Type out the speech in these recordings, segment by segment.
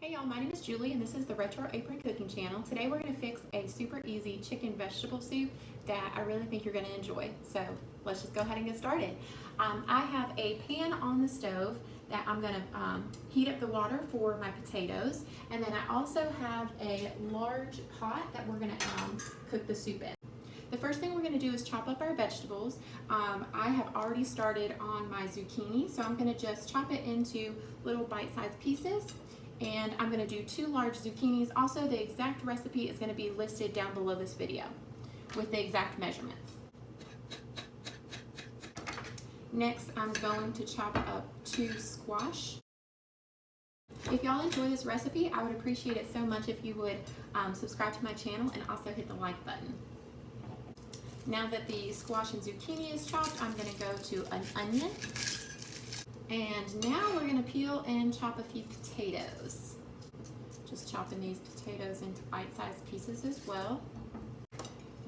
Hey y'all, my name is Julie and this is the Retro Apron Cooking Channel. Today we're going to fix a super easy chicken vegetable soup that I really think you're going to enjoy. So let's just go ahead and get started. I have a pan on the stove that I'm going to heat up the water for my potatoes, and then I also have a large pot that we're going to cook the soup in. The first thing we're going to do is chop up our vegetables. I have already started on my zucchini, so I'm going to just chop it into little bite-sized pieces. And I'm going to do 2 large zucchinis. Also, the exact recipe is going to be listed down below this video with the exact measurements. Next, I'm going to chop up 2 squash. If y'all enjoy this recipe, I would appreciate it so much if you would subscribe to my channel and also hit the like button. Now that the squash and zucchini is chopped, I'm going to go to an onion. And now we're going to peel and chop a few potatoes. Just chopping these potatoes into bite-sized pieces as well.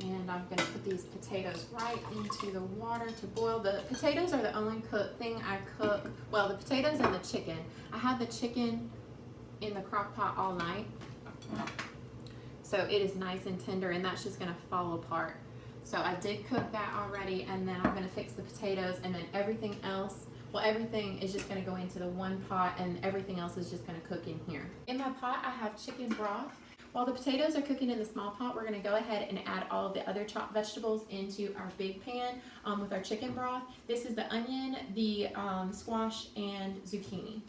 And I'm going to put these potatoes right into the water to boil. The potatoes are the only thing I cook. Well, the potatoes and the chicken. I had the chicken in the crock pot all night. So it is nice and tender, and that's just going to fall apart. So I did cook that already, and then I'm going to fix the potatoes, and then everything else. Well, everything is just going to go into the one pot, and everything else is just going to cook in here. In my pot, I have chicken broth. While the potatoes are cooking in the small pot, we're going to go ahead and add all of the other chopped vegetables into our big pan with our chicken broth. This is the onion, the squash, and zucchini.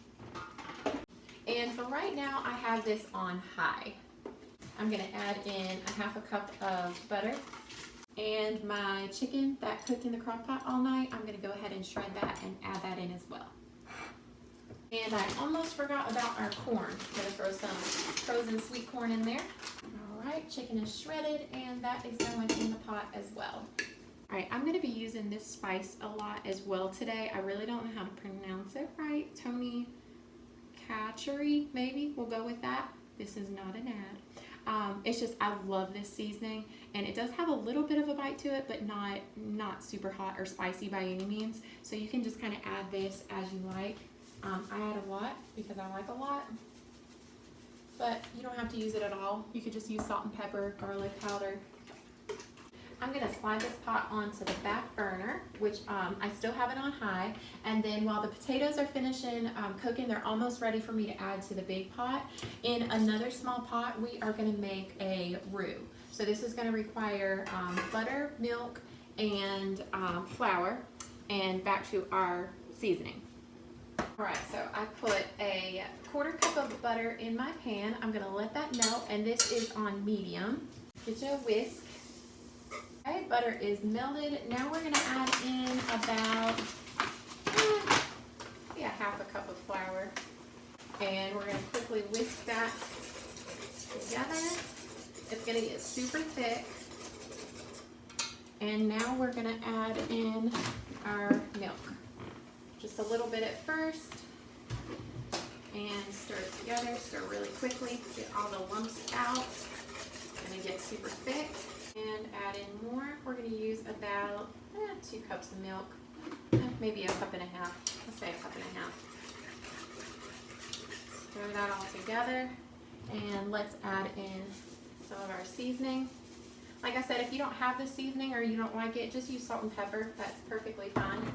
And for right now, I have this on high. I'm going to add in a half a cup of butter. And my chicken that cooked in the crock pot all night, I'm going to go ahead and shred that and add that in as well. And I almost forgot about our corn. I'm going to throw some frozen sweet corn in there. All right, chicken is shredded, and that is going in the pot as well. All right, I'm going to be using this spice a lot as well today. I really don't know how to pronounce it right. Chachere, maybe. We'll go with that. This is not an ad. It's just, I love this seasoning, and it does have a little bit of a bite to it, but not super hot or spicy by any means. So you can just kind of add this as you like. I add a lot because I like a lot, but you don't have to use it at all. You could just use salt and pepper, garlic powder. I'm going to slide this pot onto the back burner, which I still have it on high. And then while the potatoes are finishing cooking, they're almost ready for me to add to the big pot. In another small pot, we are going to make a roux. So this is going to require butter, milk, and flour, and back to our seasoning. All right, so I put a 1/4 cup of butter in my pan. I'm going to let that melt, and this is on medium. Get you a whisk. Okay, butter is melted. Now we're going to add in about half a cup of flour. And we're going to quickly whisk that together. It's going to get super thick. And now we're going to add in our milk. Just a little bit at first. And stir it together. Stir really quickly. Get all the lumps out. It's going to get super thick. And add in more. We're going to use about 2 cups of milk, maybe a cup and a half. Let's say a cup and a half. Stir that all together, and let's add in some of our seasoning. Like I said, if you don't have the seasoning or you don't like it, just use salt and pepper. That's perfectly fine.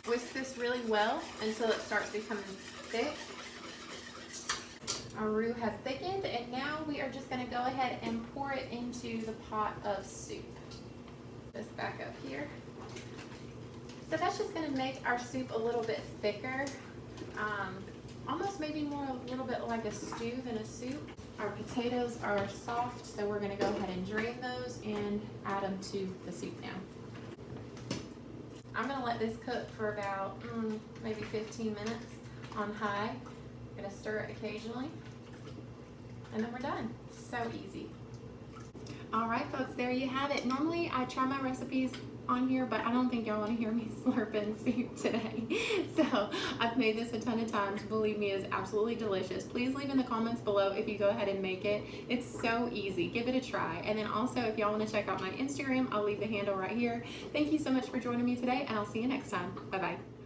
Whisk this really well until it starts becoming thick. Our roux has thickened, and now we are just going to go ahead and pour it into the pot of soup. Just back up here. So that's just going to make our soup a little bit thicker, almost maybe more a little bit like a stew than a soup. Our potatoes are soft, so we're going to go ahead and drain those and add them to the soup now. I'm going to let this cook for about maybe 15 minutes on high. I'm going to stir it occasionally, and then we're done. So easy. All right, folks, there you have it. Normally, I try my recipes on here, but I don't think y'all want to hear me slurping soup today. So I've made this a ton of times. Believe me, it's absolutely delicious. Please leave in the comments below if you go ahead and make it. It's so easy. Give it a try. And then also, if y'all want to check out my Instagram, I'll leave the handle right here. Thank you so much for joining me today, and I'll see you next time. Bye-bye.